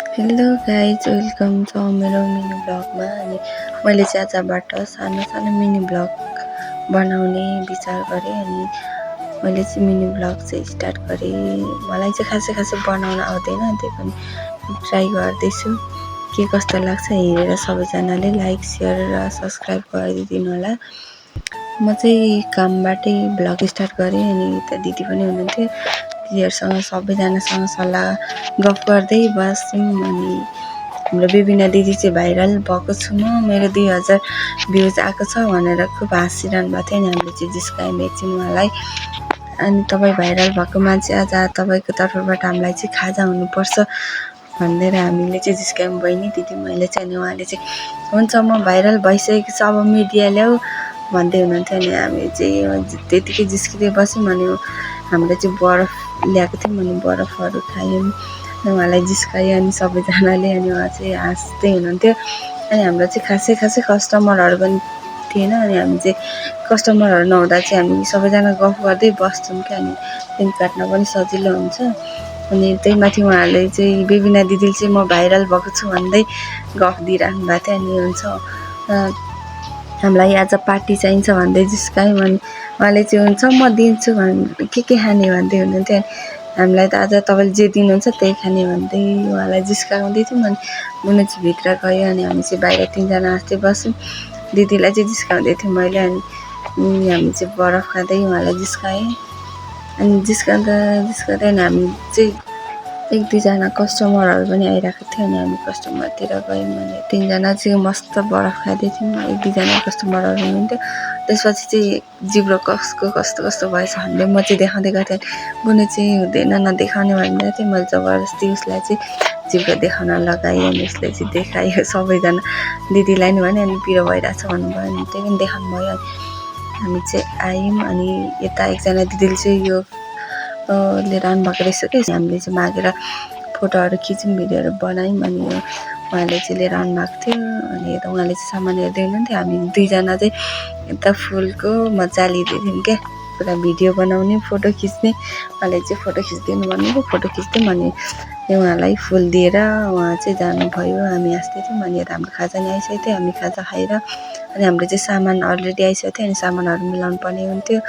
Hello guys, welcome छ मेरो mini ब्लगमा। अनि मैले चाहिँ आजबाट सानो सानो मिनी ब्लग बनाउने विचार गरेँ। अनि मैले चाहिँ मिनी ब्लग चाहिँ स्टार्ट गरेँ। मलाई चाहिँ खासै बनाउन आउँदैन, त्यही पनि ट्राई गर्दैछु। के कस्तो लाग्छ हेरेर सबैजनाले लाइक, सेयर र सब्सक्राइब गरिदिनु होला। म चाहिँ कामबाटै ब्लग स्टार्ट गरेँ। अनि यता दिदी पनि हुनुहुन्थ्यो, दिदीहरूसँग सबैजनासँग सल्लाह गफ गर्दै बस्यौँ। अनि हाम्रो विभिन्न दिदी चाहिँ भाइरल भएको छु म, मेरो 2000 भ्युज आएको छ भनेर खुब हाँसिरहनु भएको थियो। अनि हामीले चाहिँ जिस्कायौँ एकछिन उहाँलाई। अनि तपाईँ भाइरल भएको मान्छे, आज तपाईँको तर्फबाट हामीलाई चाहिँ खाजा हुनुपर्छ भनेर हामीले चाहिँ जिस्कायौँ, बहिनी दिदी मैले चाहिँ। अनि उहाँले चाहिँ हुन्छ म भाइरल भइसकेको छ, अब मिडिया ल्याऊ भन्दै हुनुहुन्थ्यो। अनि हामी चाहिँ त्यतिकै जिस्किँदै बस्यौँ। अनि हामीले चाहिँ बरफ ल्याएको थियौँ, अनि बरफहरू खायौँ। अनि उहाँलाई जिस्कायो अनि सबैजनाले। अनि उहाँ चाहिँ हाँस्दै हुनुहुन्थ्यो। अनि हाम्रो चाहिँ खासै कस्टमरहरू पनि थिएन। अनि हामी चाहिँ कस्टमरहरू नहुँदा चाहिँ हामी सबैजना गफ गर्दै बस्छौँ क्या। अनि दिन काट्न पनि सजिलो हुन्छ। अनि त्यही माथि उहाँहरूले चाहिँ विभिन्न दिदीले चाहिँ म भाइरल भएको छु भन्दै गफ दिइराख्नु भएको थियो। अनि हुन्छ हामीलाई आज पार्टी चाहिन्छ भन्दै जिस्कायौँ। अनि उहाँले चाहिँ हुन्छ म दिन्छु के खाने भन्दै हुनुहुन्थ्यो। हामीलाई त आज तपाईँले जे दिनुहुन्छ त्यही खाने भन्दै उहाँलाई जिस्काउँदै थियौँ। अनि मुनु चाहिँ भित्र गयो। अनि हामी चाहिँ बाहिर तिनजना हाँस्दै बस्यौँ। दिदीलाई चाहिँ जिस्काउँदै थियौँ मैले। अनि हामी चाहिँ बरफ खाँदै उहाँलाई जिस्काएँ। अनि जिस्काउँदै अनि हामी चाहिँ 1-2जना कस्टमरहरू पनि आइरहेको थियो। अनि हामी कस्टमरतिर गयौँ। अनि तिनजना चाहिँ मस्त बरफ खाँदै थियौँ। 1-2जना कस्टमरहरू हुनुहुन्थ्यो। त्यसपछि चाहिँ जिब्रो कस्तो भएछ भन्दै म चाहिँ देखाउँदै गएको थिएँ। बुनु चाहिँ हुँदैन नदेखाउने भनेर थिएँ। मैले जबरजस्ती उसलाई चाहिँ जिब्रो देखाउन लगाएँ। अनि उसले चाहिँ देखायो सबैजना, दिदीलाई नि भने। अनि पिरो भइरहेछ भन्नुभयो। अनि त्यही पनि देखाउनु भयो। अनि हामी चाहिँ आयौँ। अनि यता एकजना दिदीले चाहिँ यो लिएर आउनुभएको रहेछ कि हामीले चाहिँ मागेर फोटोहरू खिच्यौँ, भिडियोहरू बनायौँ। अनि उहाँले चाहिँ लिएर आउनुभएको थियो। अनि यता उहाँले चाहिँ सामान हेर्दै हुनुहुन्थ्यो। हामी 2जना चाहिँ यता फुलको मजा लिँदै थियौँ क्या, पुरा भिडियो बनाउने फोटो खिच्ने। उहाँले चाहिँ फोटो खिचिदिनु भन्नुभयो, फोटो खिच्थ्यौँ। अनि उहाँलाई फुल दिएर उहाँ चाहिँ जानुभयो। हामी हाँस्दै थियौँ। अनि यता हाम्रो खाजा नि आइसकेको थियो। हामी खाजा खाएर अनि हाम्रो चाहिँ सामान अलरेडी आइसकेको थियो। अनि सामानहरू मिलाउनु पर्ने हुन्थ्यो।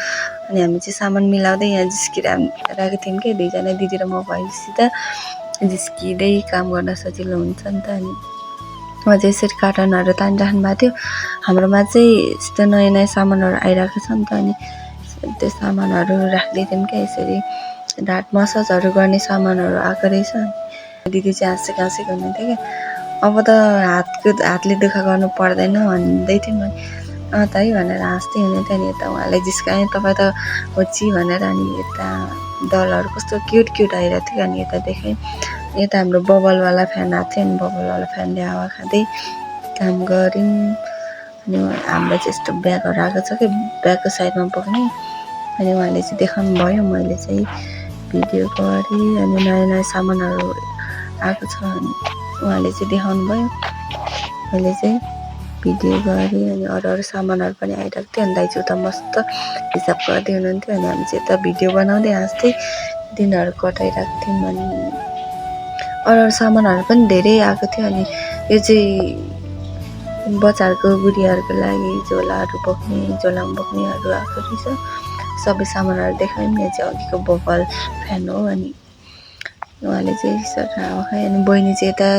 अनि हामी चाहिँ सामान मिलाउँदै यहाँ जिस्किरहेको थियौँ कि 2जना दिदी र म भएपछि त जिस्किँदै काम गर्न सजिलो हुन्छ नि त। अनि उहाँ चाहिँ यसरी कार्टनहरू तानिराख्नु भएको थियो। हाम्रोमा चाहिँ यस्तो नयाँ सामानहरू आइरहेको छ नि त। अनि त्यो सामानहरू राख्दै थियौँ क्या, यसरी ढाड मसाजहरू गर्ने सामानहरू आएको रहेछ। दिदी चाहिँ हाँसेको हुनुहुन्थ्यो क्या, अब त हातले दुःख गर्नु पर्दैन भन्दै थियौँ। त है भनेर हाँस्दै हुनुहुन्थ्यो। अनि यता उहाँलाई जिस्काएँ, तपाईँ त होची भनेर। अनि यता डलहरू कस्तो क्युट आइरहेको थियो। अनि यता देखाएँ, यता हाम्रो बबलवाला फ्यान आएको थियो। अनि बबलवाला फ्यानले हावा खाँदै काम गऱ्यौँ। अनि हाम्रो चाहिँ यस्तो ब्यागहरू आएको छ कि ब्यागको साइडमा बोक्ने। अनि उहाँले चाहिँ देखाउनु भयो, मैले चाहिँ भिडियो गरेँ। अनि नयाँ सामानहरू आएको छ अनि उहाँले चाहिँ देखाउनु भयो, मैले चाहिँ भिडियो गरेँ। अनि अरू सामानहरू पनि आइरहेको थियो। अनि दाइजू त मस्त हिसाब गर्दै हुनुहुन्थ्यो। अनि हामी चाहिँ यता भिडियो बनाउँदै हाँस्दै दिनहरू कटाइरहेको थियौँ। अनि अरू सामानहरू पनि धेरै आएको थियो। अनि यो चाहिँ बच्चाहरूको गुडियाहरूको लागि झोलामा बोक्नेहरू आएको रहेछ। सबै सामानहरू देखायौँ। यहाँ चाहिँ अघिको बबल फ्यान हो। अनि उहाँले चाहिँ यसरी हावा खायो। अनि बहिनी चाहिँ यता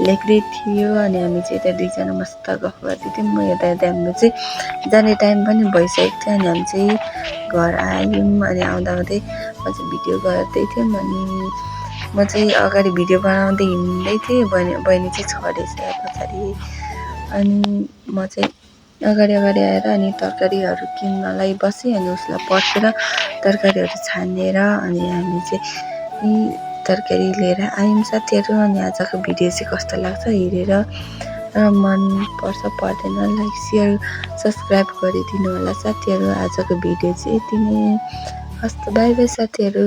लेख्दै थियो। अनि हामी चाहिँ यता 2जना मस्त गफ गर्दै थियौँ। यता हाम्रो चाहिँ जाने टाइम पनि भइसकेको थियो। अनि हामी चाहिँ घर आयौँ। अनि आउँदै म चाहिँ भिडियो गर्दै थियौँ। अनि म चाहिँ अगाडि भिडियो बनाउँदै हिँड्दै थिएँ, बहिनी चाहिँ छरेछ पछाडि। अनि म चाहिँ अगाडि आएर अनि तरकारीहरू किन्नलाई बसेँ। अनि उसलाई पर्खेर तरकारीहरू छानेर अनि हामी चाहिँ तरकारी लिएर आयौँ साथीहरू। अनि आजको भिडियो चाहिँ कस्तो लाग्छ हेरेर मन पर्छ पर्दैन लाइक सेयर सब्सक्राइब गरिदिनु होला साथीहरू। आजको भिडियो चाहिँ यति नै। हस् त, बाई बाई साथीहरू।